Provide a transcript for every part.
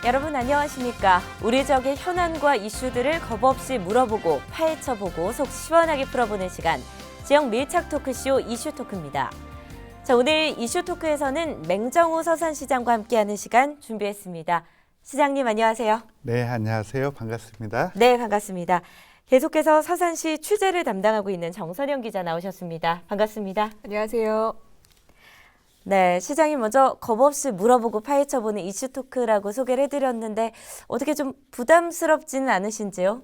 여러분 안녕하십니까? 우리 지역의 현안과 이슈들을 겁없이 물어보고 파헤쳐보고 속 시원하게 풀어보는 시간, 지역 밀착 토크쇼 이슈 토크입니다. 자, 오늘 이슈 토크에서는 맹정우 서산시장과 함께하는 시간 준비했습니다. 시장님 안녕하세요. 네, 안녕하세요. 반갑습니다. 네, 반갑습니다. 계속해서 서산시 취재를 담당하고 있는 정선영 기자 나오셨습니다. 반갑습니다. 안녕하세요. 네, 시장님 먼저 겁없이 물어보고 파헤쳐보는 이슈 토크라고 소개를 해드렸는데 어떻게 좀 부담스럽지는 않으신지요?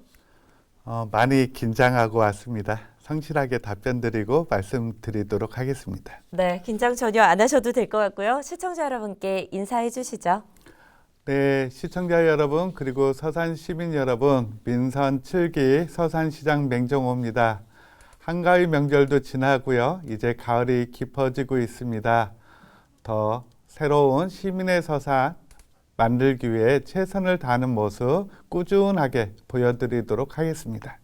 많이 긴장하고 왔습니다. 성실하게 답변드리고 말씀드리도록 하겠습니다. 네, 긴장 전혀 안 하셔도 될 것 같고요. 시청자 여러분께 인사해 주시죠. 네, 시청자 여러분 그리고 서산 시민 여러분, 민선 7기 서산시장 맹정호입니다. 한가위 명절도 지나고요. 이제 가을이 깊어지고 있습니다. 더 새로운 시민의 서산 만들기 위해 최선을 다하는 모습 꾸준하게 보여드리도록 하겠습니다.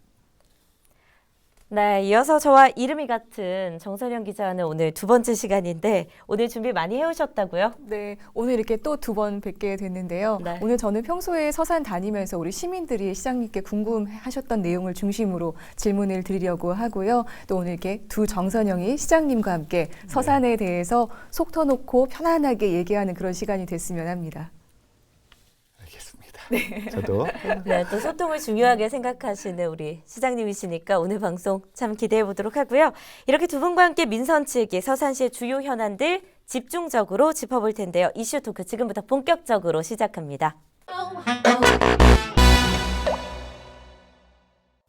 네, 이어서 저와 이름이 같은 정선영 기자는 오늘 두 번째 시간인데 오늘 준비 많이 해오셨다고요? 네, 오늘 이렇게 또 두 번 뵙게 됐는데요. 네. 오늘 저는 평소에 서산 다니면서 우리 시민들이 시장님께 궁금하셨던 내용을 중심으로 질문을 드리려고 하고요. 또 오늘 이렇게 두 정선영이 시장님과 함께 서산에 대해서 속 터놓고 편안하게 얘기하는 그런 시간이 됐으면 합니다. 저도 네, 또 소통을 중요하게 생각하시는 우리 시장님이시니까 오늘 방송 참 기대해 보도록 하고요. 이렇게 두 분과 함께 민선 7기 서산시의 주요 현안들 집중적으로 짚어볼 텐데요. 이슈 토크 지금부터 본격적으로 시작합니다.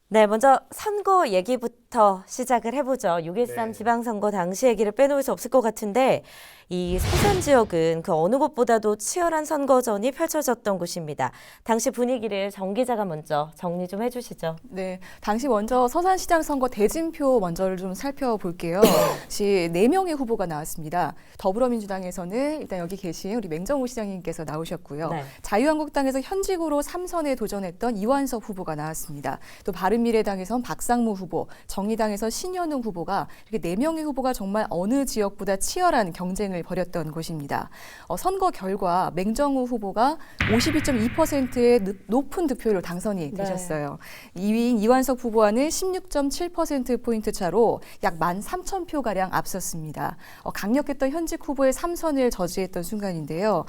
네, 먼저 선거 얘기부터 시작을 해보죠. 6.13 네. 지방선거 당시 얘기를 빼놓을 수 없을 것 같은데 이 서산 지역은 그 어느 곳보다도 치열한 선거전이 펼쳐졌던 곳입니다. 당시 분위기를 정 기자가 먼저 정리 좀 해주시죠. 네, 당시 먼저 서산시장 선거 대진표 먼저를 좀 살펴볼게요. 당시 4명의 후보가 나왔습니다. 더불어민주당에서는 일단 여기 계신 우리 맹정우 시장님께서 나오셨고요. 네. 자유한국당에서 현직으로 3선에 도전했던 이완석 후보가 나왔습니다. 또 바른미래당에선 박상무 후보, 정의당에서 신현웅 후보가 이렇게 4명의 후보가 정말 어느 지역보다 치열한 경쟁을 벌였던 곳입니다. 선거 결과 맹정우 후보가 52.2%의 높은 득표율로 당선이 되셨어요. 2위인 이완석 후보와는 16.7%포인트 차로 약 13,000표가량 앞섰습니다. 강력했던 현직 후보의 3선을 저지했던 순간인데요.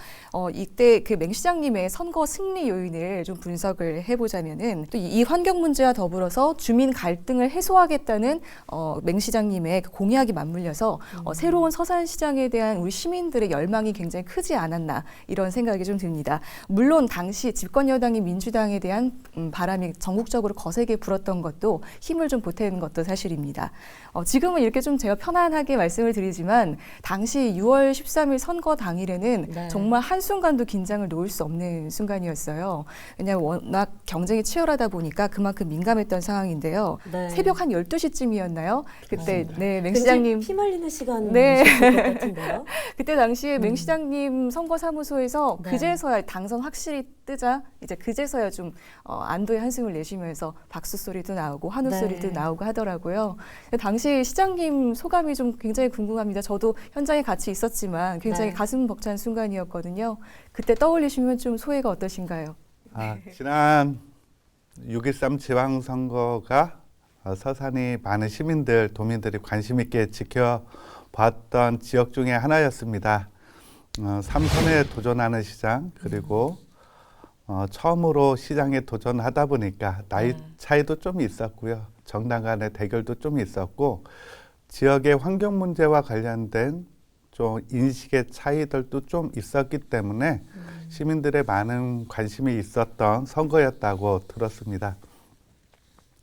이때 그 맹 시장님의 선거 승리 요인을 좀 분석을 해보자면은 또 이 환경 문제와 더불어서 주민 갈등을 해소하겠다는 맹 시장님의 그 공약이 맞물려서 새로운 서산시장에 대한 우리 시민들의 열망이 굉장히 크지 않았나 이런 생각이 좀 듭니다. 물론 당시 집권 여당인 민주당에 대한 바람이 전국적으로 거세게 불었던 것도 힘을 좀 보탠 것도 사실입니다. 지금은 이렇게 좀 제가 편안하게 말씀을 드리지만 당시 6월 13일 선거 당일에는 네. 정말 한순간도 긴장을 놓을 수 없는 순간이었어요. 왜냐하면 워낙 경쟁이 치열하다 보니까 그만큼 민감했던 상황인데요. 네. 새벽 한 12시쯤이었나요? 그때 맞습니다. 네, 맹 굉장히 시장님 피말리는 시간이실 네. 것 같은데요. 그때 당시에 맹 시장님 선거사무소에서 네. 그제서야 당선 확실히 뜨자 이제 그제서야 좀 안도의 한숨을 내쉬면서 박수 소리도 나오고 환호 네. 소리도 나오고 하더라고요. 당시 시장님 소감이 좀 굉장히 궁금합니다. 저도 현장에 같이 있었지만 굉장히 네. 가슴 벅찬 순간이었거든요. 그때 떠올리시면 좀 소회가 어떠신가요? 지난 6.13 지방선거가 서산이 많은 시민들, 도민들이 관심 있게 지켜봤던 지역 중에 하나였습니다. 3선에 도전하는 시장 그리고 처음으로 시장에 도전하다 보니까 나이 차이도 좀 있었고요. 정당 간의 대결도 좀 있었고 지역의 환경 문제와 관련된 좀 인식의 차이들도 좀 있었기 때문에 시민들의 많은 관심이 있었던 선거였다고 들었습니다.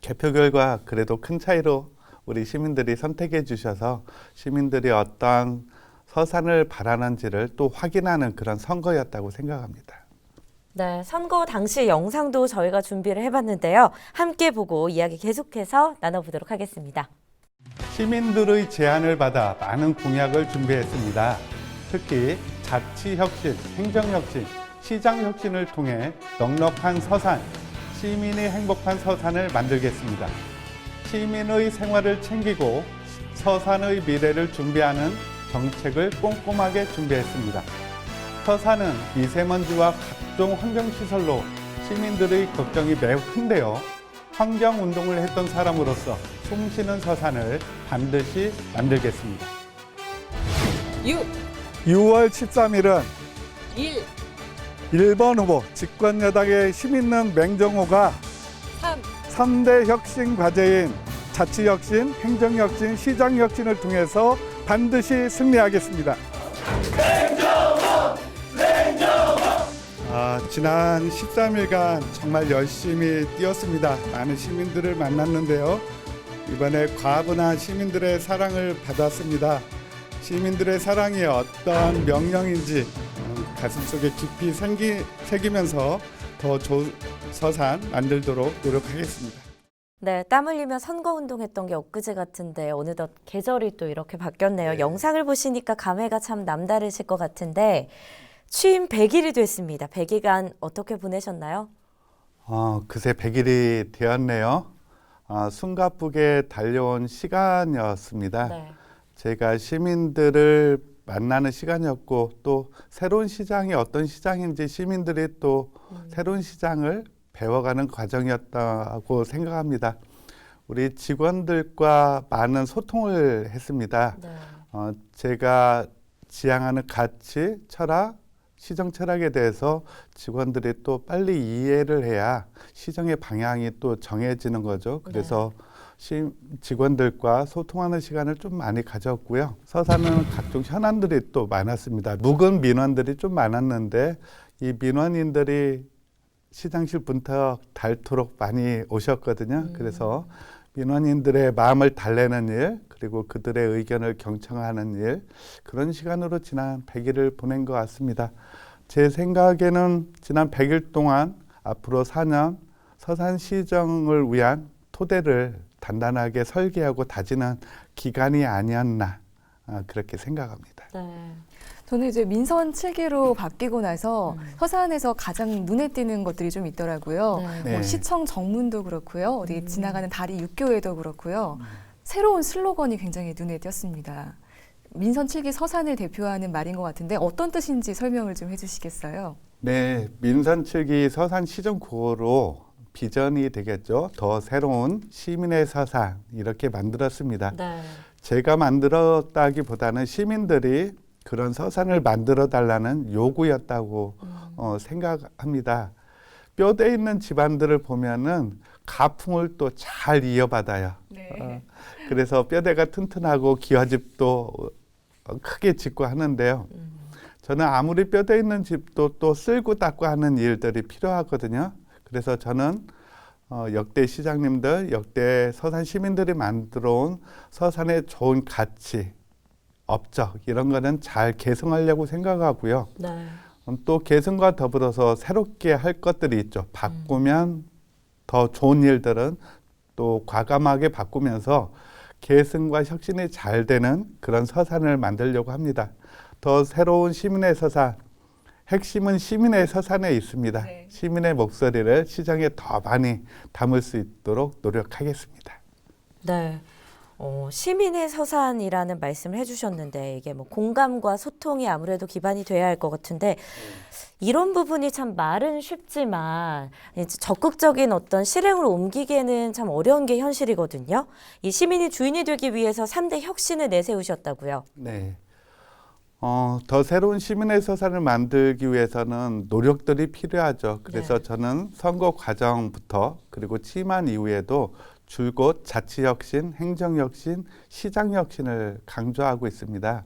개표 결과 그래도 큰 차이로 우리 시민들이 선택해 주셔서 시민들이 어떤 서산을 바라는지를 또 확인하는 그런 선거였다고 생각합니다. 네, 선거 당시 영상도 저희가 준비를 해봤는데요. 함께 보고 이야기 계속해서 나눠보도록 하겠습니다. 시민들의 제안을 받아 많은 공약을 준비했습니다. 특히 자치혁신, 행정혁신, 시장혁신을 통해 넉넉한 서산, 시민이 행복한 서산을 만들겠습니다. 시민의 생활을 챙기고 서산의 미래를 준비하는 정책을 꼼꼼하게 준비했습니다. 서산은 미세먼지와 각종 환경시설로 시민들의 걱정이 매우 큰데요. 환경운동을 했던 사람으로서 숨쉬는 서산을 반드시 만들겠습니다. 6월 13일은 1, 1번 후보 집권여당의 힘있는 맹정호가 3대 혁신 과제인 자치혁신, 행정혁신, 시장혁신을 통해서 반드시 승리하겠습니다. 지난 13일간 정말 열심히 뛰었습니다. 많은 시민들을 만났는데요. 이번에 과분한 시민들의 사랑을 받았습니다. 시민들의 사랑이 어떤 명령인지 가슴속에 깊이 새기면서 더 좋은 서산 만들도록 노력하겠습니다. 네, 땀 흘리며 선거운동했던 게 엊그제 같은데 어느덧 계절이 또 이렇게 바뀌었네요. 영상을 보시니까 감회가 참 남다르실 것 같은데 취임 100일이 됐습니다. 100일간 어떻게 보내셨나요? 그새 100일이 되었네요. 숨가쁘게 달려온 시간이었습니다. 네. 제가 시민들을 만나는 시간이었고 또 새로운 시장이 어떤 시장인지 시민들이 또 새로운 시장을 배워가는 과정이었다고 생각합니다. 우리 직원들과 많은 소통을 했습니다. 네. 제가 지향하는 가치, 철학, 시정 철학에 대해서 직원들이 또 빨리 이해를 해야 시정의 방향이 또 정해지는 거죠. 그래서 직원들과 소통하는 시간을 좀 많이 가졌고요. 서산은 각종 현안들이 또 많았습니다. 묵은 민원들이 좀 많았는데 이 민원인들이 시장실 문턱 닳도록 많이 오셨거든요. 그래서 민원인들의 마음을 달래는 일, 그리고 그들의 의견을 경청하는 일, 그런 시간으로 지난 100일을 보낸 것 같습니다. 제 생각에는 지난 100일 동안 앞으로 4년 서산시정을 위한 토대를 단단하게 설계하고 다지는 기간이 아니었나 그렇게 생각합니다. 네. 저는 이제 민선 7기로 바뀌고 나서 서산에서 가장 눈에 띄는 것들이 좀 있더라고요. 네. 뭐 시청 정문도 그렇고요. 어디 지나가는 다리 육교에도 그렇고요. 새로운 슬로건이 굉장히 눈에 띄었습니다. 민선 7기 서산을 대표하는 말인 것 같은데 어떤 뜻인지 설명을 좀 해주시겠어요? 네, 민선 7기 서산시정 구호로 비전이 되겠죠. 더 새로운 시민의 서산 이렇게 만들었습니다. 네. 제가 만들었다기보다는 시민들이 그런 서산을 만들어 달라는 요구였다고 생각합니다. 뼈대 있는 집안들을 보면은 가풍을 또 잘 이어받아요. 네. 그래서 뼈대가 튼튼하고 기와집도 크게 짓고 하는데요. 저는 아무리 뼈대 있는 집도 또 쓸고 닦고 하는 일들이 필요하거든요. 그래서 저는 역대 시장님들, 역대 서산 시민들이 만들어온 서산의 좋은 가치, 업적 이런 거는 잘 개선하려고 생각하고요. 네. 또 개선과 더불어서 새롭게 할 것들이 있죠. 바꾸면 더 좋은 일들은 또 과감하게 바꾸면서 개선과 혁신이 잘 되는 그런 서산을 만들려고 합니다. 더 새로운 시민의 서산, 핵심은 시민의 서산에 있습니다. 네. 시민의 목소리를 시장에 더 많이 담을 수 있도록 노력하겠습니다. 네. 시민의 서산이라는 말씀을 해주셨는데 이게 뭐 공감과 소통이 아무래도 기반이 돼야 할 것 같은데 이런 부분이 참 말은 쉽지만 이제 적극적인 어떤 실행으로 옮기기에는 참 어려운 게 현실이거든요. 이 시민이 주인이 되기 위해서 3대 혁신을 내세우셨다고요. 네. 더 새로운 시민의 서산을 만들기 위해서는 노력들이 필요하죠. 그래서 네. 저는 선거 과정부터 그리고 취임한 이후에도 줄곧 자치혁신, 행정혁신, 시장혁신을 강조하고 있습니다.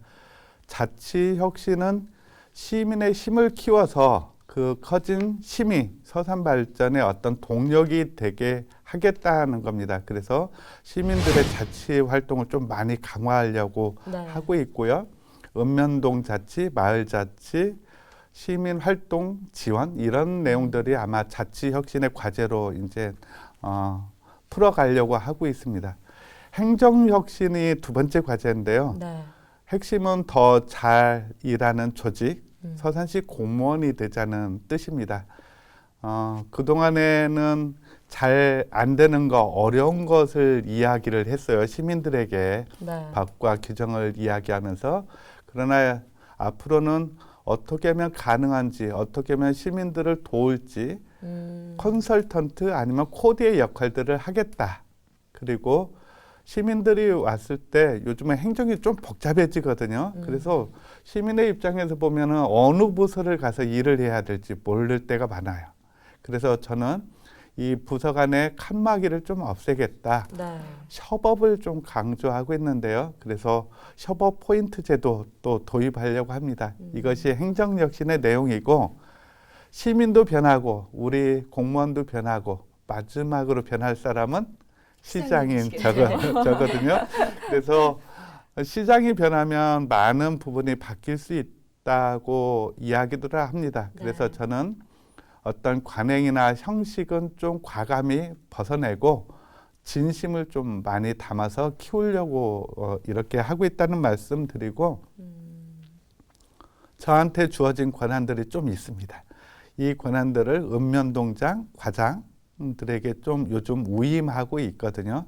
자치혁신은 시민의 힘을 키워서 그 커진 힘이 서산 발전의 어떤 동력이 되게 하겠다는 겁니다. 그래서 시민들의 자치 활동을 좀 많이 강화하려고 네. 하고 있고요. 읍면동 자치, 마을 자치, 시민 활동 지원 이런 내용들이 아마 자치 혁신의 과제로 이제 풀어가려고 하고 있습니다. 행정 혁신이 두 번째 과제인데요. 네. 핵심은 더 잘 일하는 조직, 서산시 공무원이 되자는 뜻입니다. 그동안에는 잘 안 되는 거, 어려운 것을 이야기를 했어요. 시민들에게 네. 법과 규정을 이야기하면서. 그러나 앞으로는 어떻게 하면 가능한지, 어떻게 하면 시민들을 도울지 컨설턴트 아니면 코디의 역할들을 하겠다. 그리고 시민들이 왔을 때 요즘에 행정이 좀 복잡해지거든요. 그래서 시민의 입장에서 보면은 어느 부서를 가서 일을 해야 될지 모를 때가 많아요. 그래서 저는 이 부서 간의 칸막이를 좀 없애겠다. 네. 협업을 좀 강조하고 있는데요. 그래서 협업 포인트 제도 또 도입하려고 합니다. 이것이 행정혁신의 내용이고 시민도 변하고 우리 공무원도 변하고 마지막으로 변할 사람은 시장인 저거든요. 그래서 시장이 변하면 많은 부분이 바뀔 수 있다고 이야기들을 합니다. 그래서 네. 저는 어떤 관행이나 형식은 좀 과감히 벗어내고 진심을 좀 많이 담아서 키우려고 이렇게 하고 있다는 말씀 드리고 저한테 주어진 권한들이 좀 있습니다. 이 권한들을 읍면동장, 과장들에게 좀 요즘 위임하고 있거든요.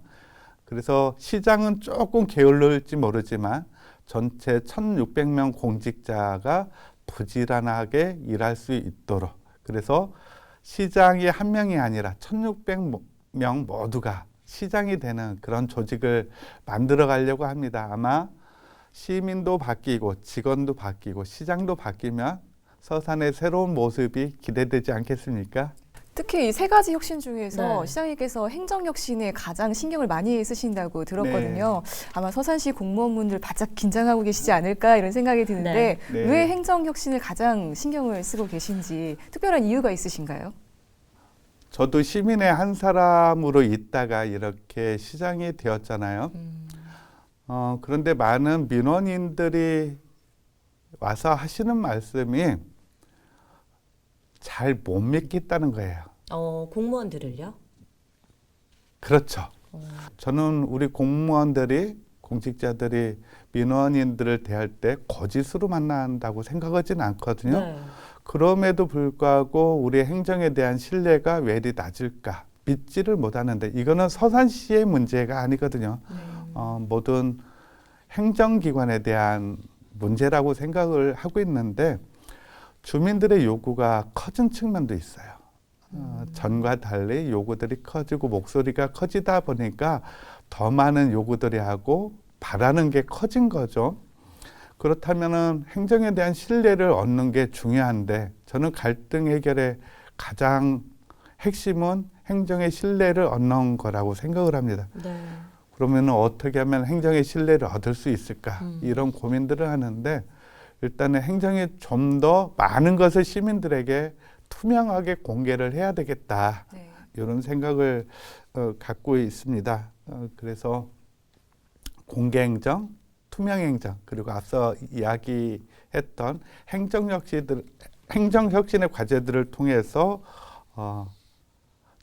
그래서 시장은 조금 게을러질지 모르지만 전체 1,600명 공직자가 부지런하게 일할 수 있도록 그래서 시장이 한 명이 아니라 1,600명 모두가 시장이 되는 그런 조직을 만들어 가려고 합니다. 아마 시민도 바뀌고 직원도 바뀌고 시장도 바뀌면 서산의 새로운 모습이 기대되지 않겠습니까? 특히 이 세 가지 혁신 중에서 네. 시장님께서 행정혁신에 가장 신경을 많이 쓰신다고 들었거든요. 아마 서산시 공무원분들 바짝 긴장하고 계시지 않을까 이런 생각이 드는데 네. 왜 행정혁신을 가장 신경을 쓰고 계신지 특별한 이유가 있으신가요? 저도 시민의 한 사람으로 있다가 이렇게 시장이 되었잖아요. 그런데 많은 민원인들이 와서 하시는 말씀이 잘 못 믿겠다는 거예요. 공무원들을요? 그렇죠. 저는 우리 공무원들이 공직자들이 민원인들을 대할 때 거짓으로 만난다고 생각하지는 않거든요. 네. 그럼에도 불구하고 우리 행정에 대한 신뢰가 왜 이리 낮을까? 믿지를 못하는데 이거는 서산시의 문제가 아니거든요. 모든 행정기관에 대한 문제라고 생각을 하고 있는데 주민들의 요구가 커진 측면도 있어요. 전과 달리 요구들이 커지고 목소리가 커지다 보니까 더 많은 요구들이 하고 바라는 게 커진 거죠. 그렇다면은 행정에 대한 신뢰를 얻는 게 중요한데 저는 갈등 해결의 가장 핵심은 행정의 신뢰를 얻는 거라고 생각을 합니다. 네. 그러면 어떻게 하면 행정의 신뢰를 얻을 수 있을까? 이런 고민들을 하는데 일단은 행정이 좀 더 많은 것을 시민들에게 투명하게 공개를 해야 되겠다. 네. 이런 생각을 갖고 있습니다. 그래서 공개행정, 투명행정 그리고 앞서 이야기했던 행정혁신의 과제들을 통해서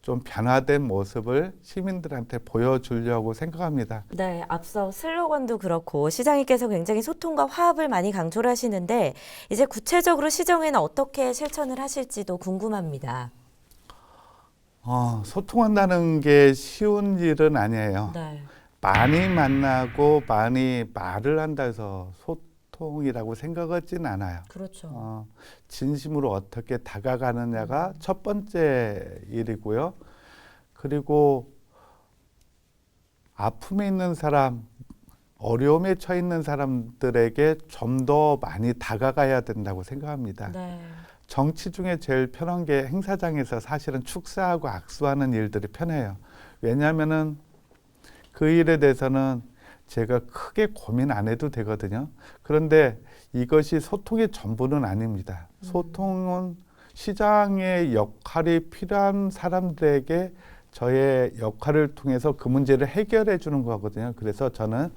좀 변화된 모습을 시민들한테 보여주려고 생각합니다. 네, 앞서 슬로건도 그렇고 시장님께서 굉장히 소통과 화합을 많이 강조를 하시는데 이제 구체적으로 시정에는 어떻게 실천을 하실지도 궁금합니다. 소통한다는 게 쉬운 일은 아니에요. 네. 많이 만나고 많이 말을 한다 해서 소통이라고 생각하진 않아요. 그렇죠. 진심으로 어떻게 다가가느냐가 첫 번째 일이고요. 그리고 아픔에 있는 사람, 어려움에 처해 있는 사람들에게 좀 더 많이 다가가야 된다고 생각합니다. 네. 정치 중에 제일 편한 게 행사장에서 사실은 축사하고 악수하는 일들이 편해요. 왜냐하면은 그 일에 대해서는 제가 크게 고민 안 해도 되거든요. 그런데 이것이 소통의 전부는 아닙니다. 소통은 시장의 역할이 필요한 사람들에게 저의 역할을 통해서 그 문제를 해결해 주는 거거든요. 그래서 저는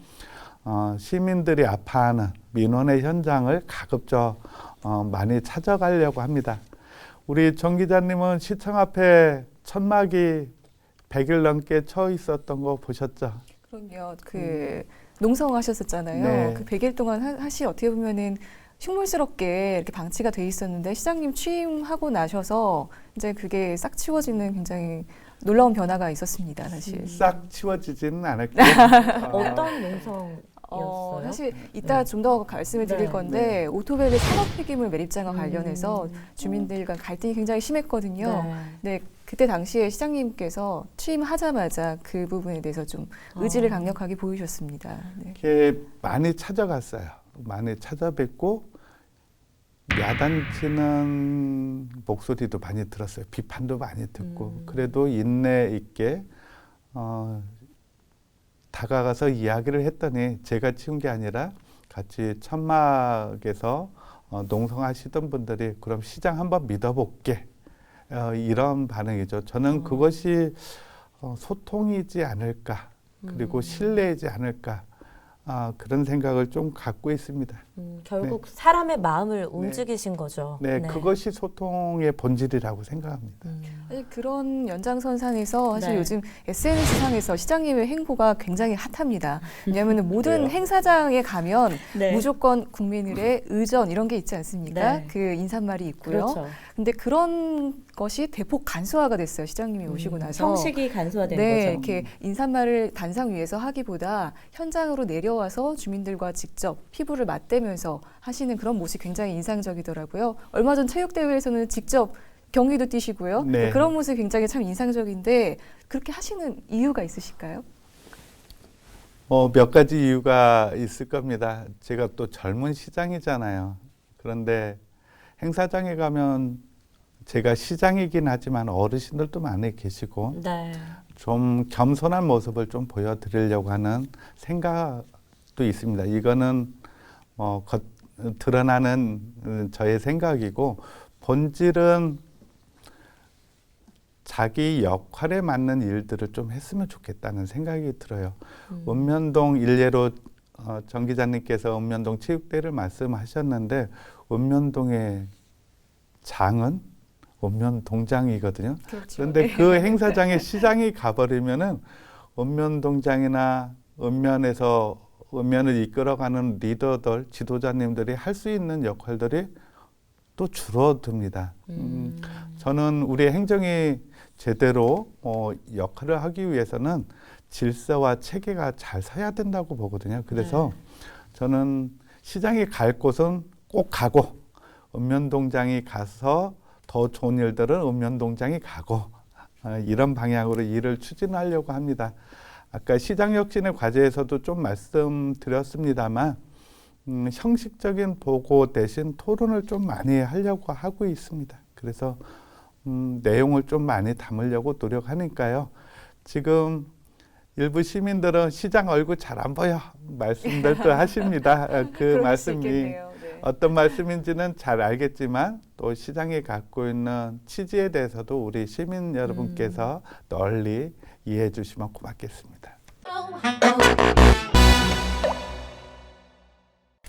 시민들이 아파하는 민원의 현장을 가급적 많이 찾아가려고 합니다. 우리 정 기자님은 시청 앞에 천막이 100일 넘게 쳐 있었던 거 보셨죠? 그럼요. 농성하셨었잖아요. 네. 그 100일 동안 사실 어떻게 보면은 흉물스럽게 이렇게 방치가 돼 있었는데 시장님 취임하고 나셔서 이제 그게 싹 치워지는 굉장히 놀라운 변화가 있었습니다. 사실. 싹 치워지지는 않았고요. 어떤 농성? 사실 이따 좀 더 말씀을 드릴 네. 건데 오토밸리 산업 폐기물 매립장과 관련해서 주민들 간 갈등이 굉장히 심했거든요. 네, 그때 당시에 시장님께서 취임하자마자 그 부분에 대해서 좀 의지를 강력하게 보이셨습니다. 네. 이렇게 많이 찾아갔어요. 많이 찾아뵙고 야단치는 목소리도 많이 들었어요. 비판도 많이 듣고 그래도 인내 있게 다가가서 이야기를 했더니 제가 치운 게 아니라 같이 천막에서 농성하시던 분들이 그럼 시장 한번 믿어볼게 이런 반응이죠. 저는 그것이 소통이지 않을까 그리고 신뢰이지 않을까 그런 생각을 좀 갖고 있습니다. 결국 사람의 마음을 움직이신 거죠. 네, 그것이 소통의 본질이라고 생각합니다. 사실 그런 연장선상에서 사실 네. 요즘 SNS상에서 시장님의 행보가 굉장히 핫합니다. 왜냐하면 모든 행사장에 가면 네. 무조건 국민들의 의전 이런 게 있지 않습니까? 네. 그 인사말이 있고요. 그렇죠. 근데 그런 것이 대폭 간소화가 됐어요. 시장님이 오시고 나서. 형식이 간소화된 네, 거죠. 이렇게 인사말을 단상 위에서 하기보다 현장으로 내려와서 주민들과 직접 피부를 맞대면서 하시는 그런 모습이 굉장히 인상적이더라고요. 얼마 전 체육대회에서는 직접 경기도 뛰시고요. 네. 그런 모습이 굉장히 참 인상적인데 그렇게 하시는 이유가 있으실까요? 몇 가지 이유가 있을 겁니다. 제가 또 젊은 시장이잖아요. 그런데 행사장에 가면 제가 시장이긴 하지만 어르신들도 많이 계시고 네. 좀 겸손한 모습을 좀 보여드리려고 하는 생각도 있습니다. 이거는 드러나는 저의 생각이고 본질은 자기 역할에 맞는 일들을 좀 했으면 좋겠다는 생각이 들어요. 읍면동 일례로 정 기자님께서 읍면동 체육대회를 말씀하셨는데 읍면동의 장은 읍면동장이거든요. 그렇죠. 그런데 그 행사장에 시장이 가버리면은 읍면동장이나 읍면을 이끌어가는 리더들, 지도자님들이 할 수 있는 역할들이 또 줄어듭니다. 저는 우리 행정이 제대로 역할을 하기 위해서는 질서와 체계가 잘 서야 된다고 보거든요. 그래서 저는 시장에 갈 곳은 꼭 가고 읍면동장이 가서 더 좋은 일들은 읍면동장이 가고 이런 방향으로 일을 추진하려고 합니다. 아까 시장혁신의 과제에서도 좀 말씀드렸습니다만 형식적인 보고 대신 토론을 좀 많이 하려고 하고 있습니다. 그래서 내용을 좀 많이 담으려고 노력하니까요. 지금 일부 시민들은 시장 얼굴 잘 안 보여 말씀들도 하십니다. 그 말씀이 어떤 말씀인지는 잘 알겠지만 또 시장이 갖고 있는 취지에 대해서도 우리 시민 여러분께서 널리 이해해 주시면 고맙겠습니다.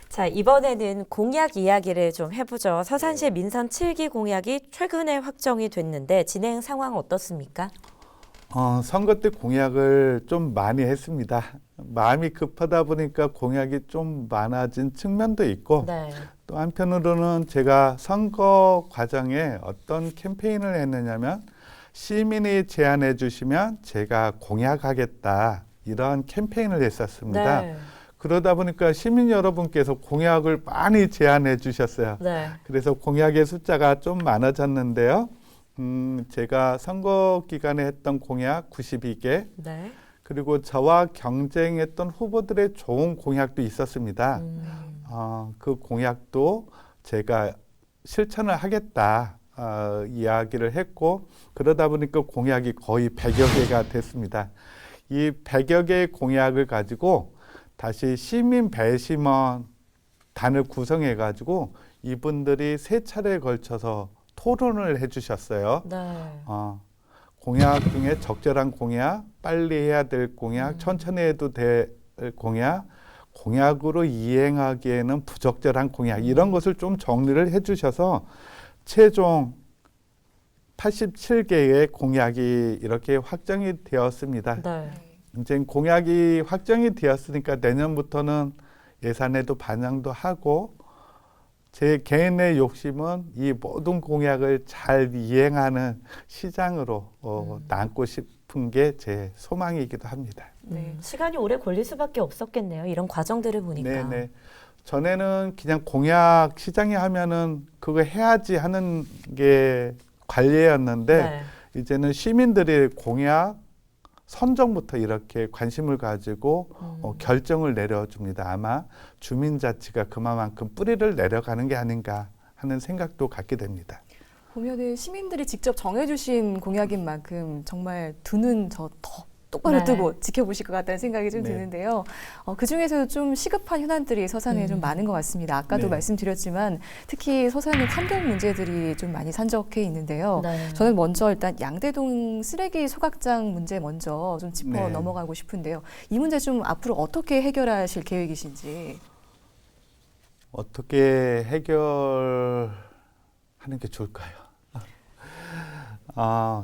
자, 이번에는 공약 이야기를 좀 해보죠. 서산시 민선 7기 공약이 최근에 확정이 됐는데 진행 상황 어떻습니까? 선거 때 공약을 좀 많이 했습니다. 마음이 급하다 보니까 공약이 좀 많아진 측면도 있고 네. 또 한편으로는 제가 선거 과정에 어떤 캠페인을 했느냐면 시민이 제안해 주시면 제가 공약하겠다 이런 캠페인을 했었습니다. 네. 그러다 보니까 시민 여러분께서 공약을 많이 제안해 주셨어요. 네. 그래서 공약의 숫자가 좀 많아졌는데요. 제가 선거 기간에 했던 공약 92개 네. 그리고 저와 경쟁했던 후보들의 좋은 공약도 있었습니다. 그 공약도 제가 실천을 하겠다 이야기를 했고 그러다 보니까 공약이 거의 100여 개가 됐습니다. 이 100여 개의 공약을 가지고 다시 시민 배심원 단을 구성해 가지고 이분들이 3차례에 걸쳐서 토론을 해주셨어요. 네. 공약 중에 적절한 공약, 빨리 해야 될 공약, 천천히 해도 될 공약, 공약으로 이행하기에는 부적절한 공약 이런 것을 좀 정리를 해주셔서 최종 87개의 공약이 이렇게 확정이 되었습니다. 네. 이제 공약이 확정이 되었으니까 내년부터는 예산에도 반영도 하고 제 개인의 욕심은 이 모든 공약을 잘 이행하는 시장으로 남고 싶은 게 제 소망이기도 합니다. 네. 시간이 오래 걸릴 수밖에 없었겠네요. 이런 과정들을 보니까. 네네. 전에는 그냥 공약 시장에 하면은 그거 해야지 하는 게 관리였는데 네. 이제는 시민들이 공약 선정부터 이렇게 관심을 가지고 결정을 내려줍니다. 아마 주민자치가 그만큼 뿌리를 내려가는 게 아닌가 하는 생각도 갖게 됩니다. 보면은 시민들이 직접 정해주신 공약인 만큼 정말 두 눈 더 똑바로 네. 뜨고 지켜보실 것 같다는 생각이 좀 네. 드는데요. 그 중에서도 좀 시급한 현안들이 서산에 좀 많은 것 같습니다. 아까도 네. 말씀드렸지만 특히 서산의 환경 문제들이 좀 많이 산적해 있는데요. 네. 저는 먼저 일단 양대동 쓰레기 소각장 문제 먼저 좀 짚어 네. 넘어가고 싶은데요. 이 문제 좀 앞으로 어떻게 해결하실 계획이신지. 어떻게 해결하는 게 좋을까요?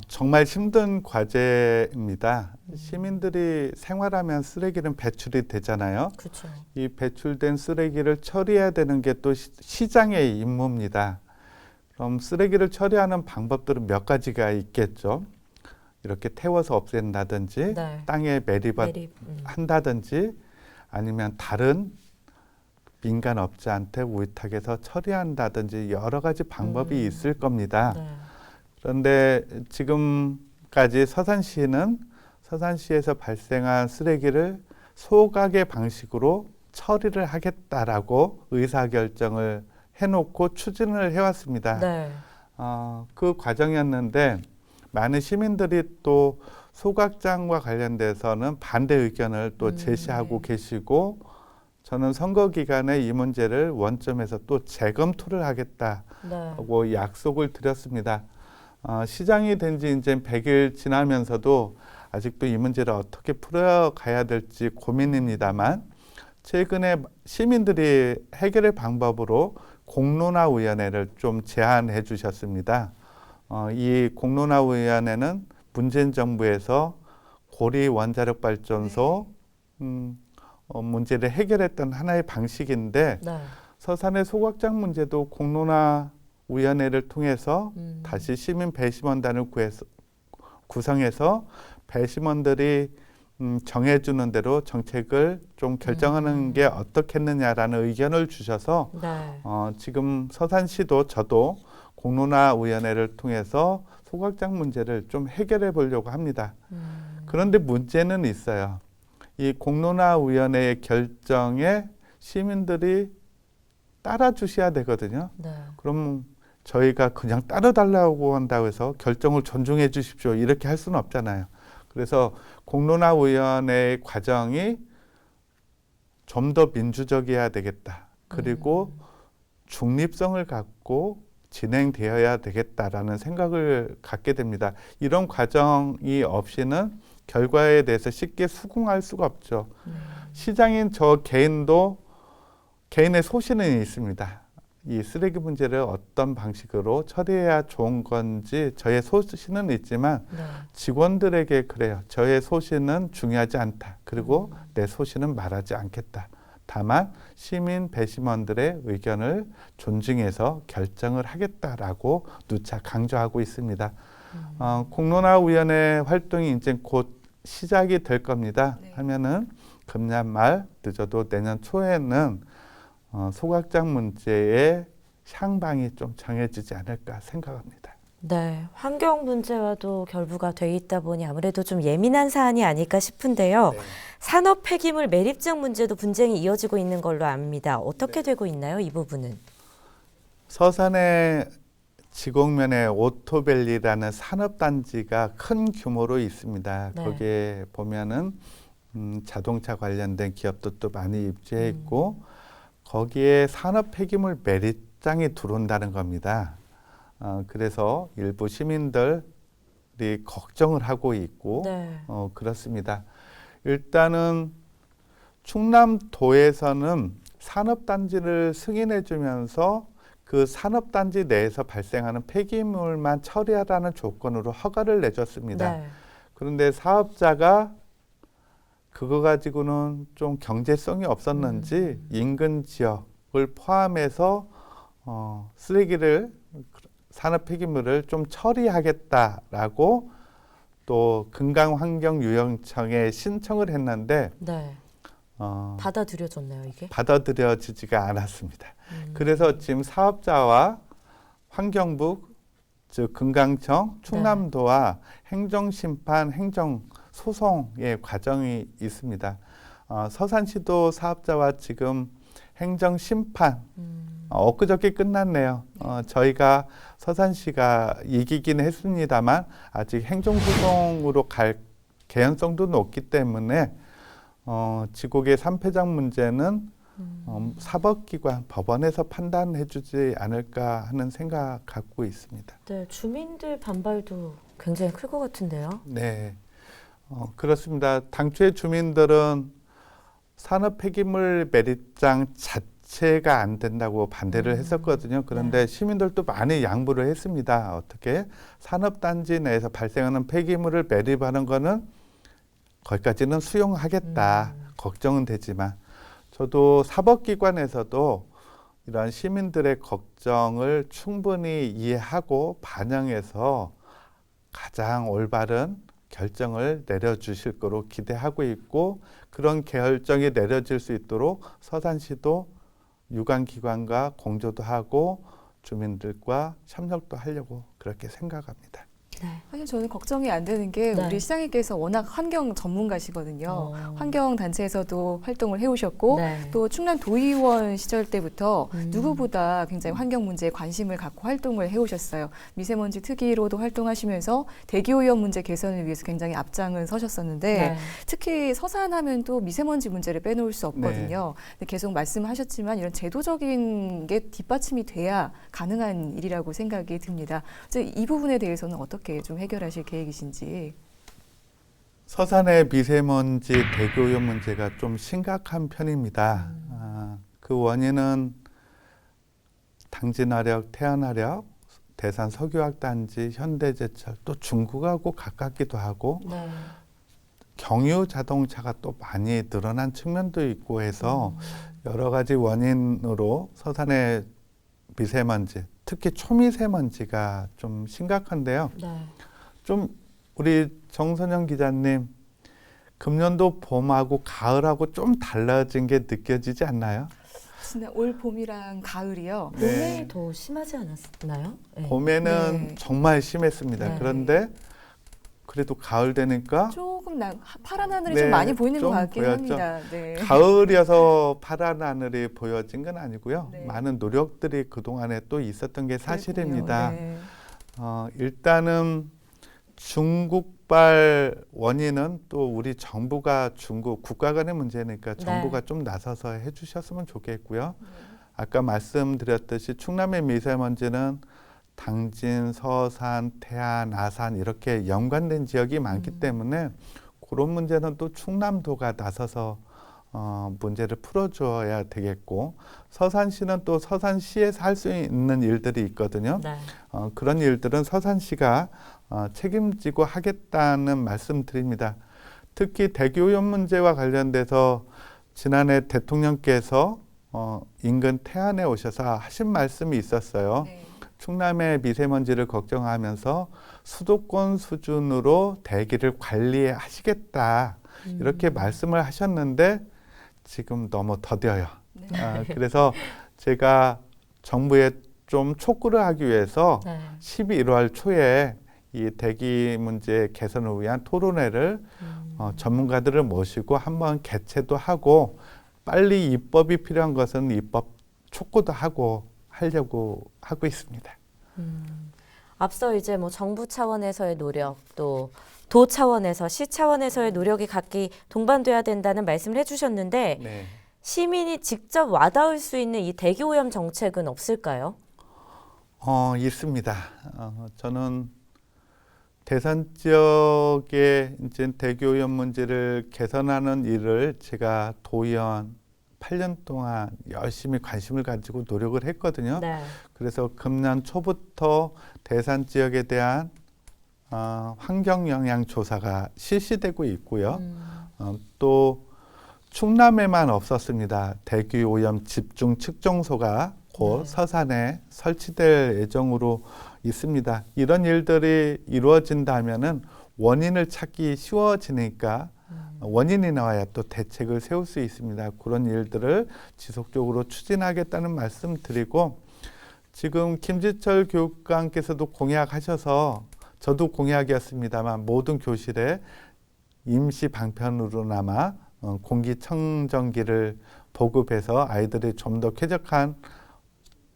정말 힘든 과제입니다. 시민들이 생활하면 쓰레기는 배출이 되잖아요. 그렇죠. 이 배출된 쓰레기를 처리해야 되는 게 또 시장의 임무입니다. 그럼 쓰레기를 처리하는 방법들은 몇 가지가 있겠죠. 이렇게 태워서 없앤다든지 네. 땅에 매립 매립. 한다든지 아니면 다른 민간 업자한테 위탁해서 처리한다든지 여러 가지 방법이 있을 겁니다. 네. 그런데 지금까지 서산시에서 발생한 쓰레기를 소각의 방식으로 처리를 하겠다라고 의사결정을 해놓고 추진을 해왔습니다. 네. 그 과정이었는데 많은 시민들이 또 소각장과 관련돼서는 반대 의견을 또 제시하고 계시고 저는 선거 기간에 이 문제를 원점에서 또 재검토를 하겠다고 네. 약속을 드렸습니다. 시장이 된 지 이제 100일 지나면서도 아직도 이 문제를 어떻게 풀어가야 될지 고민입니다만 최근에 시민들이 해결의 방법으로 공론화위원회를 좀 제안해 주셨습니다. 이 공론화위원회는 문재인 정부에서 고리 원자력 발전소 문제를 해결했던 하나의 방식인데 네. 서산의 소각장 문제도 공론화위원회를 통해서 다시 시민 배심원단을 구성해서 배심원들이 정해주는 대로 정책을 좀 결정하는 게 어떻겠느냐라는 의견을 주셔서 네. 지금 서산시도 저도 공론화위원회를 통해서 소각장 문제를 좀 해결해 보려고 합니다. 그런데 문제는 있어요. 이 공론화위원회의 결정에 시민들이 따라주셔야 되거든요. 네. 그럼 저희가 그냥 따라달라고 한다고 해서 결정을 존중해 주십시오. 이렇게 할 수는 없잖아요. 그래서 공론화위원회의 과정이 좀 더 민주적이어야 되겠다. 그리고 중립성을 갖고 진행되어야 되겠다라는 생각을 갖게 됩니다. 이런 과정이 없이는 결과에 대해서 쉽게 수긍할 수가 없죠. 시장인 저 개인도 개인의 소신은 있습니다. 이 쓰레기 문제를 어떤 방식으로 처리해야 좋은 건지 저의 소신은 있지만 네. 직원들에게 그래요. 저의 소신은 중요하지 않다. 그리고 내 소신은 말하지 않겠다. 다만 시민 배심원들의 의견을 존중해서 결정을 하겠다라고 누차 강조하고 있습니다. 공론화위원회 활동이 이제 곧 시작이 될 겁니다. 네. 하면은 금년 말 늦어도 내년 초에는 소각장 문제의 향방이 좀 정해지지 않을까 생각합니다. 네, 환경 문제와도 결부가 돼 있다 보니 아무래도 좀 예민한 사안이 아닐까 싶은데요. 네. 산업 폐기물 매립증 문제도 분쟁이 이어지고 있는 걸로 압니다. 어떻게 되고 있나요, 이 부분은? 서산의 지곡면에 오토밸리라는 산업단지가 큰 규모로 있습니다. 네. 거기에 보면은 자동차 관련된 기업들도 많이 입주해 있고 거기에 산업 폐기물 매립장이 들어온다는 겁니다. 그래서 일부 시민들이 걱정을 하고 있고 네. 그렇습니다. 일단은 충남도에서는 산업단지를 승인해 주면서 그 산업단지 내에서 발생하는 폐기물만 처리하라는 조건으로 허가를 내줬습니다. 네. 그런데 사업자가 그거 가지고는 좀 경제성이 없었는지 인근 지역을 포함해서 쓰레기를 산업 폐기물을 좀 처리하겠다라고 또 금강환경유형청에 신청을 했는데 네. 어, 받아들여졌나요, 이게? 받아들여지지가 않았습니다. 그래서 지금 사업자와 환경부, 즉 금강청, 충남도와 행정심판, 행정소송의 과정이 있습니다. 서산시도 사업자와 지금 행정심판 엊그저께 끝났네요. 저희가 서산시가 이기긴 했습니다만 아직 행정소송으로 갈 개연성도 높기 때문에 지곡의 3패장 문제는 사법기관, 법원에서 판단해주지 않을까 하는 생각 갖고 있습니다. 네, 주민들 반발도 굉장히 클 것 같은데요. 네, 그렇습니다. 당초에 주민들은 산업 폐기물 매립장 자체가 안 된다고 반대를 했었거든요. 그런데 시민들도 많이 양보를 했습니다. 어떻게 산업단지 내에서 발생하는 폐기물을 매립하는 거는 거기까지는 수용하겠다. 걱정은 되지만 저도 사법기관에서도 이런 시민들의 걱정을 충분히 이해하고 반영해서 가장 올바른 결정을 내려주실 거로 기대하고 있고 그런 결정이 내려질 수 있도록 서산시도 유관기관과 공조도 하고 주민들과 협력도 하려고 그렇게 생각합니다. 네. 사실 저는 걱정이 안 되는 게 네. 우리 시장님께서 워낙 환경 전문가시거든요. 환경 단체에서도 활동을 해오셨고 네. 또 충남 도의원 시절 때부터 누구보다 굉장히 환경 문제에 관심을 갖고 활동을 해오셨어요. 미세먼지 특위로도 활동하시면서 대기오염 문제 개선을 위해서 굉장히 앞장을 서셨었는데 네. 특히 서산하면 또 미세먼지 문제를 빼놓을 수 없거든요. 근데 계속 말씀하셨지만 이런 제도적인 게 뒷받침이 돼야 가능한 일이라고 생각이 듭니다. 이 부분에 대해서는 어떻게 좀 해결하실 계획이신지. 서산의 미세먼지 대기오염 문제가 좀 심각한 편입니다. 그 원인은 당진화력, 태안화력, 대산 석유화학단지, 현대제철, 또 중국하고 가깝기도 하고 네. 경유 자동차가 또 많이 늘어난 측면도 있고 해서 여러 가지 원인으로 서산의 미세먼지, 특히 초미세먼지가 좀 심각한데요. 네. 좀 우리 정선영 기자님, 금년도 봄하고 가을하고 좀 달라진 게 느껴지지 않나요? 지난 올 봄이랑 가을이요. 봄에 네. 더 심하지 않았나요? 네. 봄에는 네. 정말 심했습니다. 네. 그런데 그래도 가을 되니까 조금 파란 하늘이 네, 좀 많이 보이는 것 좀 같긴 보였죠. 합니다. 네. 가을이어서 파란 하늘이 보여진 건 아니고요. 네. 많은 노력들이 그동안에 또 있었던 게 사실입니다. 네. 일단은 중국발 원인은 또 우리 정부가 중국 국가 간의 문제니까 정부가 좀 나서서 해주셨으면 좋겠고요. 아까 말씀드렸듯이 충남의 미세먼지는 당진, 서산, 태안, 아산 이렇게 연관된 지역이 많기 때문에 그런 문제는 또 충남도가 나서서 문제를 풀어줘야 되겠고 서산시는 또 서산시에서 할 수 있는 일들이 있거든요. 네. 그런 일들은 서산시가 책임지고 하겠다는 말씀드립니다. 특히 대기오염 문제와 관련돼서 지난해 대통령께서 인근 태안에 오셔서 하신 말씀이 있었어요. 네. 충남의 미세먼지를 걱정하면서 수도권 수준으로 대기를 관리하시겠다 이렇게 말씀을 하셨는데 지금 너무 더뎌요. 그래서 제가 정부에 좀 촉구를 하기 위해서 네. 11월 초에 이 대기 문제 개선을 위한 토론회를 전문가들을 모시고 한번 개최도 하고 빨리 입법이 필요한 것은 입법 촉구도 하려고 하고 있습니다. 앞서 이제 뭐 정부 차원에서의 노력 또 도 차원에서 시 차원에서의 노력이 각기 동반돼야 된다는 말씀을 해주셨는데 네. 시민이 직접 와닿을 수 있는 이 대기오염 정책은 없을까요? 있습니다. 저는 대산 지역의 이제 대기오염 문제를 개선하는 일을 제가 도의원 8년 동안 열심히 관심을 가지고 노력을 했거든요. 네. 그래서 금년 초부터 대산 지역에 대한 환경 영향 조사가 실시되고 있고요. 또 충남에만 없었습니다. 대기오염 집중 측정소가 곧 서산에 설치될 예정으로 있습니다. 이런 일들이 이루어진다면은 원인을 찾기 쉬워지니까 원인이 나와야 또 대책을 세울 수 있습니다. 그런 일들을 지속적으로 추진하겠다는 말씀 드리고, 지금 김지철 교육감께서도 공약하셔서 저도 공약이었습니다만 모든 교실에 임시 방편으로나마 공기청정기를 보급해서 아이들이 좀 더 쾌적한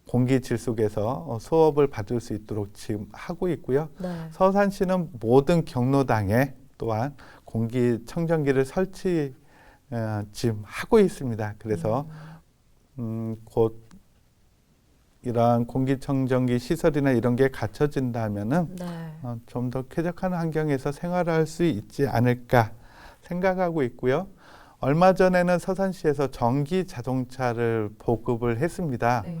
공기 질 속에서 수업을 받을 수 있도록 지금 하고 있고요. 네. 서산시는 모든 경로당에 또한 공기청정기를 설치 지금 하고 있습니다. 그래서 곧 이러한 공기청정기 시설이나 이런 게 갖춰진다면은 네. 좀 더 쾌적한 환경에서 생활할 수 있지 않을까 생각하고 있고요. 얼마 전에는 서산시에서 전기 자동차를 보급을 했습니다. 네.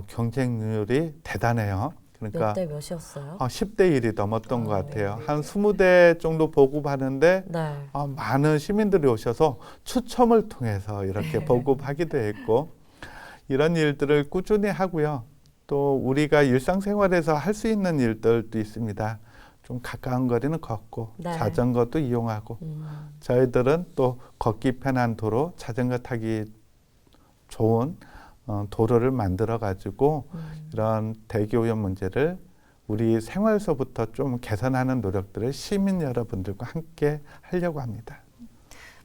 경쟁률이 대단해요. 그러니까 몇 대 몇이었어요? 10대 1이 넘었던 것 같아요. 네. 한 20대 정도 보급하는데 네. 많은 시민들이 오셔서 추첨을 통해서 이렇게 네. 보급하기도 했고, 이런 일들을 꾸준히 하고요. 또 우리가 일상생활에서 할 수 있는 일들도 있습니다. 좀 가까운 거리는 걷고 네. 자전거도 이용하고, 저희들은 또 걷기 편한 도로, 자전거 타기 좋은 도로를 만들어 가지고 이런 대기오염 문제를 우리 생활서부터 좀 개선하는 노력들을 시민 여러분들과 함께 하려고 합니다.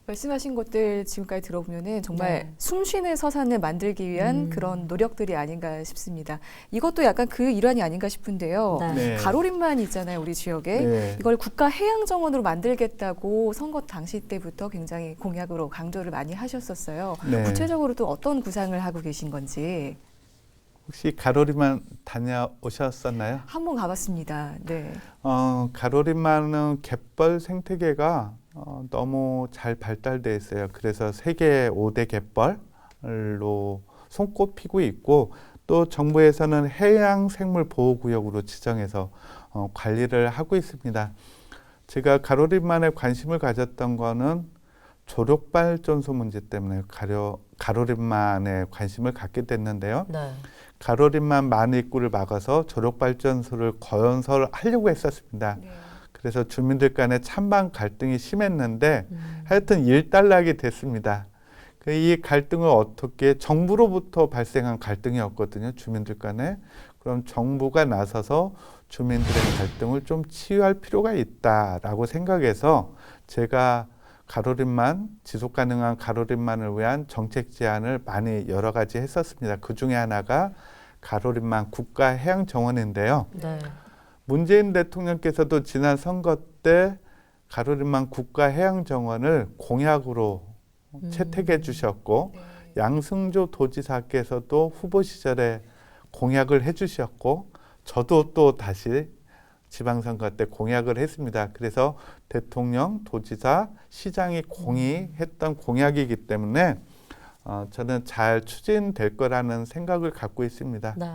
말씀하신 것들 지금까지 들어보면은 정말 네. 숨쉬는 서산을 만들기 위한 그런 노력들이 아닌가 싶습니다. 이것도 약간 그 일환이 아닌가 싶은데요. 네. 네. 가로림만 있잖아요, 우리 지역에. 네. 이걸 국가 해양정원으로 만들겠다고 선거 당시 때부터 굉장히 공약으로 강조를 많이 하셨었어요. 네. 구체적으로 또 어떤 구상을 하고 계신 건지 혹시 가로리만 다녀오셨었나요? 한번 가봤습니다. 네. 가로리만은 갯벌 생태계가 너무 잘 발달돼 있어요. 그래서 세계 5대 갯벌로 손꼽히고 있고, 또 정부에서는 해양생물보호구역으로 지정해서 관리를 하고 있습니다. 제가 가로리만에 관심을 가졌던 거는 조력발전소 문제 때문에 가로리만에 관심을 갖게 됐는데요. 네. 가로리만 만 입구를 막아서 조력발전소를 건설하려고 했었습니다. 네. 그래서 주민들 간에 찬반 갈등이 심했는데 하여튼 일단락이 됐습니다. 이 갈등을 어떻게, 정부로부터 발생한 갈등이었거든요, 주민들 간에. 그럼 정부가 나서서 주민들의 갈등을 좀 치유할 필요가 있다라고 생각해서 제가 가로림만, 지속가능한 가로림만을 위한 정책 제안을 많이 여러 가지 했었습니다. 그 중에 하나가 가로림만 국가해양정원인데요. 네. 문재인 대통령께서도 지난 선거 때 가로림만 국가해양정원을 공약으로 채택해 주셨고, 양승조 도지사께서도 후보 시절에 공약을 해 주셨고, 저도 또 다시 지방선거 때 공약을 했습니다. 그래서 대통령, 도지사, 시장이 공의했던 공약이기 때문에 저는 잘 추진될 거라는 생각을 갖고 있습니다. 네.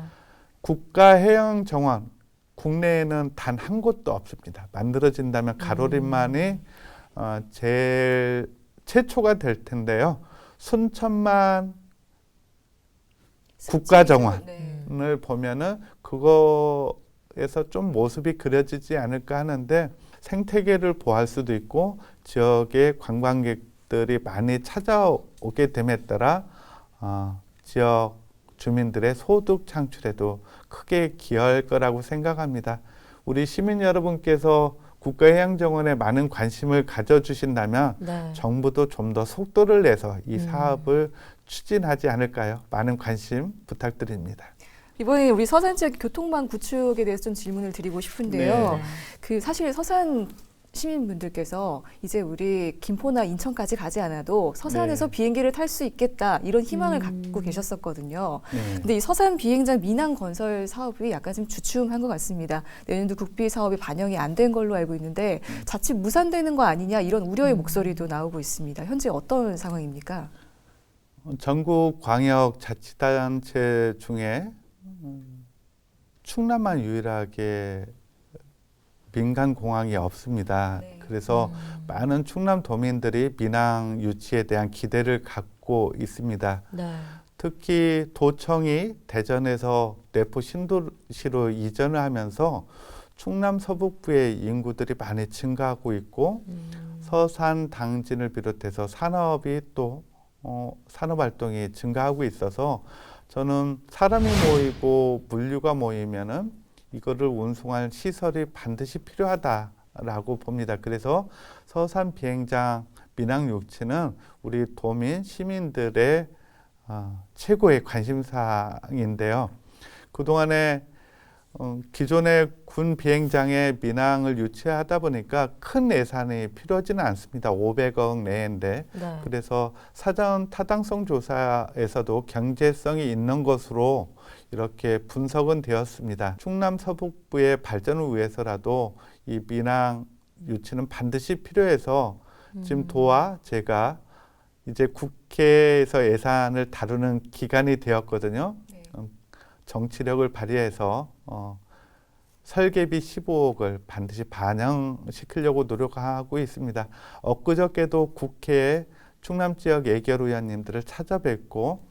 국가해양정원, 국내에는 단 한 곳도 없습니다. 만들어진다면 가로림만이 제일 최초가 될 텐데요. 순천만 국가정원을 네. 보면은 그거에서 좀 모습이 그려지지 않을까 하는데, 생태계를 보호할 수도 있고 지역의 관광객들이 많이 찾아오게 됨에 따라 지역 주민들의 소득 창출에도 크게 기여할 거라고 생각합니다. 우리 시민 여러분께서 국가해양정원에 많은 관심을 가져주신다면 네. 정부도 좀 더 속도를 내서 이 사업을 추진하지 않을까요? 많은 관심 부탁드립니다. 이번에 우리 서산 지역 교통망 구축에 대해서 좀 질문을 드리고 싶은데요. 네. 그 사실 서산 시민분들께서 이제 우리 김포나 인천까지 가지 않아도 서산에서 네. 비행기를 탈 수 있겠다 이런 희망을 갖고 계셨었거든요. 네. 근데 이 서산 비행장 민항 건설 사업이 약간 좀 주춤한 것 같습니다. 내년도 국비 사업이 반영이 안 된 걸로 알고 있는데 자칫 무산되는 거 아니냐 이런 우려의 목소리도 나오고 있습니다. 현재 어떤 상황입니까? 전국 광역 자치단체 중에 충남만 유일하게 민간 공항이 없습니다. 네. 그래서 많은 충남 도민들이 민항 유치에 대한 기대를 갖고 있습니다. 네. 특히 도청이 대전에서 내포 신도시로 이전을 하면서 충남 서북부의 인구들이 많이 증가하고 있고 서산 당진을 비롯해서 산업이 또 산업 활동이 증가하고 있어서 저는 사람이 모이고 물류가 모이면은 이거를 운송할 시설이 반드시 필요하다라고 봅니다. 그래서 서산 비행장 민항 유치는 우리 도민 시민들의 최고의 관심사항인데요. 그동안에 기존의 군 비행장에 민항을 유치하다 보니까 큰 예산이 필요하지는 않습니다. 500억 내인데 네. 그래서 사전 타당성 조사에서도 경제성이 있는 것으로 이렇게 분석은 되었습니다. 충남 서북부의 발전을 위해서라도 이 민항 유치는 반드시 필요해서 지금 도와 제가 이제 국회에서 예산을 다루는 기간이 되었거든요. 네. 정치력을 발휘해서 설계비 15억을 반드시 반영시키려고 노력하고 있습니다. 엊그저께도 국회에 충남 지역 예결 의원님들을 찾아뵙고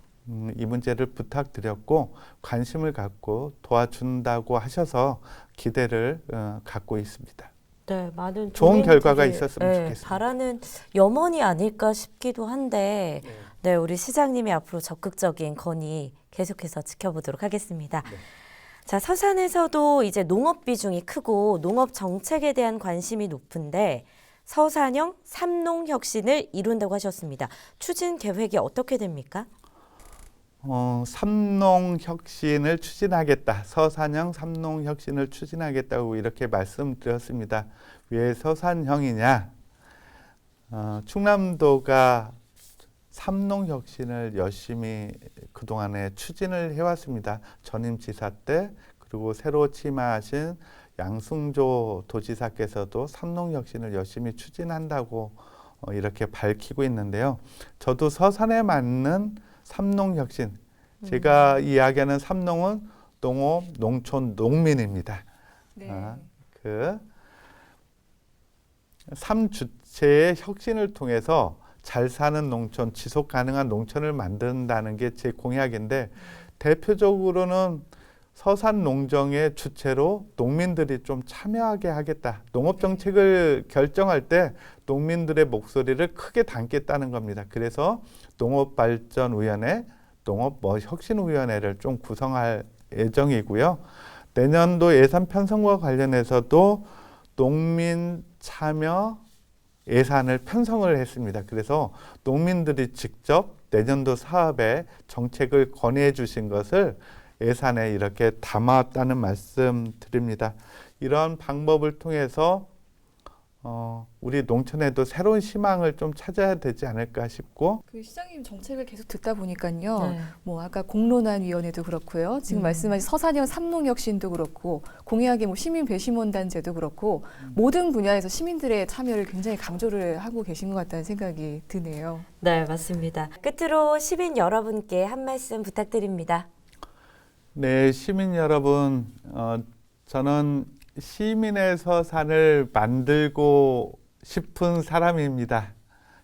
이 문제를 부탁드렸고 관심을 갖고 도와준다고 하셔서 기대를 갖고 있습니다. 네, 많은 좋은 결과가 도민들이, 있었으면 좋겠습니다. 바라는 염원이 아닐까 싶기도 한데, 네, 우리 시장님이 앞으로 적극적인 건의 계속해서 지켜보도록 하겠습니다. 네. 자, 서산에서도 이제 농업 비중이 크고 농업 정책에 대한 관심이 높은데 서산형 삼농혁신을 이룬다고 하셨습니다. 추진 계획이 어떻게 됩니까? 삼농혁신을 추진하겠다. 서산형 삼농혁신을 추진하겠다고 이렇게 말씀드렸습니다. 왜 서산형이냐? 충남도가 삼농혁신을 열심히 그동안에 추진을 해왔습니다. 전임 지사 때 그리고 새로 취임하신 양승조 도지사께서도 삼농혁신을 열심히 추진한다고 이렇게 밝히고 있는데요. 저도 서산에 맞는 삼농혁신, 제가 이야기하는 삼농은 농업, 농촌, 농민입니다. 네. 그 삼주체의 혁신을 통해서 잘 사는 농촌, 지속 가능한 농촌을 만든다는 게 제 공약인데 대표적으로는 서산 농정의 주체로 농민들이 좀 참여하게 하겠다. 농업 정책을 결정할 때 농민들의 목소리를 크게 담겠다는 겁니다. 그래서 농업발전위원회, 농업혁신위원회를 좀 구성할 예정이고요. 내년도 예산 편성과 관련해서도 농민 참여 예산을 편성을 했습니다. 그래서 농민들이 직접 내년도 사업에 정책을 건의해 주신 것을 예산에 이렇게 담았다는 말씀 드립니다. 이런 방법을 통해서 우리 농촌에도 새로운 희망을 좀 찾아야 되지 않을까 싶고 그 시장님 정책을 계속 듣다 보니까요. 네. 뭐 아까 공론화위원회도 그렇고요. 지금 말씀하신 서산형 삼농혁신도 그렇고 공약의 뭐 시민배심원단제도 그렇고 모든 분야에서 시민들의 참여를 굉장히 강조를 하고 계신 것 같다는 생각이 드네요. 네, 맞습니다. 끝으로 시민 여러분께 한 말씀 부탁드립니다. 네, 시민 여러분, 저는 시민의 서산을 만들고 싶은 사람입니다.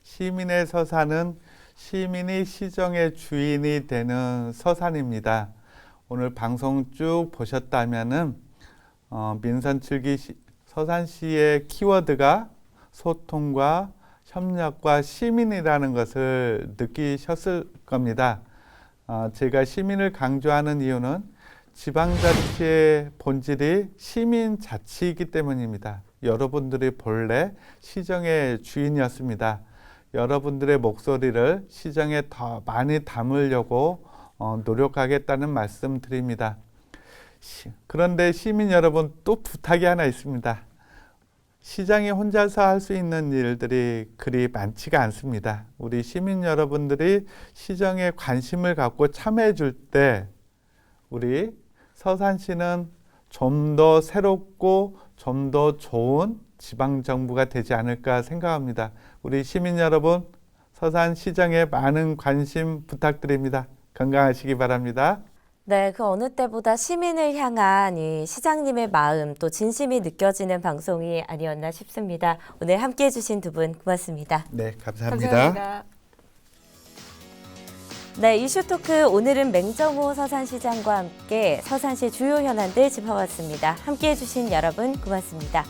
시민의 서산은 시민이 시정의 주인이 되는 서산입니다. 오늘 방송 쭉 보셨다면은 민선 7기 서산시의 키워드가 소통과 협력과 시민이라는 것을 느끼셨을 겁니다. 제가 시민을 강조하는 이유는 지방자치의 본질이 시민자치이기 때문입니다. 여러분들이 본래 시정의 주인이었습니다. 여러분들의 목소리를 시정에 더 많이 담으려고 노력하겠다는 말씀 드립니다. 그런데 시민 여러분, 또 부탁이 하나 있습니다. 시장이 혼자서 할 수 있는 일들이 그리 많지가 않습니다. 우리 시민 여러분들이 시정에 관심을 갖고 참여해 줄 때 우리 서산시는 좀 더 새롭고 좀 더 좋은 지방정부가 되지 않을까 생각합니다. 우리 시민 여러분, 서산시정에 많은 관심 부탁드립니다. 건강하시기 바랍니다. 네, 그 어느 때보다 시민을 향한 이 시장님의 마음 또 진심이 느껴지는 방송이 아니었나 싶습니다. 오늘 함께해 주신 두 분 고맙습니다. 네, 감사합니다. 감사합니다. 네, 이슈토크 오늘은 맹정호 서산시장과 함께 서산시 주요 현안들 짚어봤습니다. 함께해 주신 여러분 고맙습니다.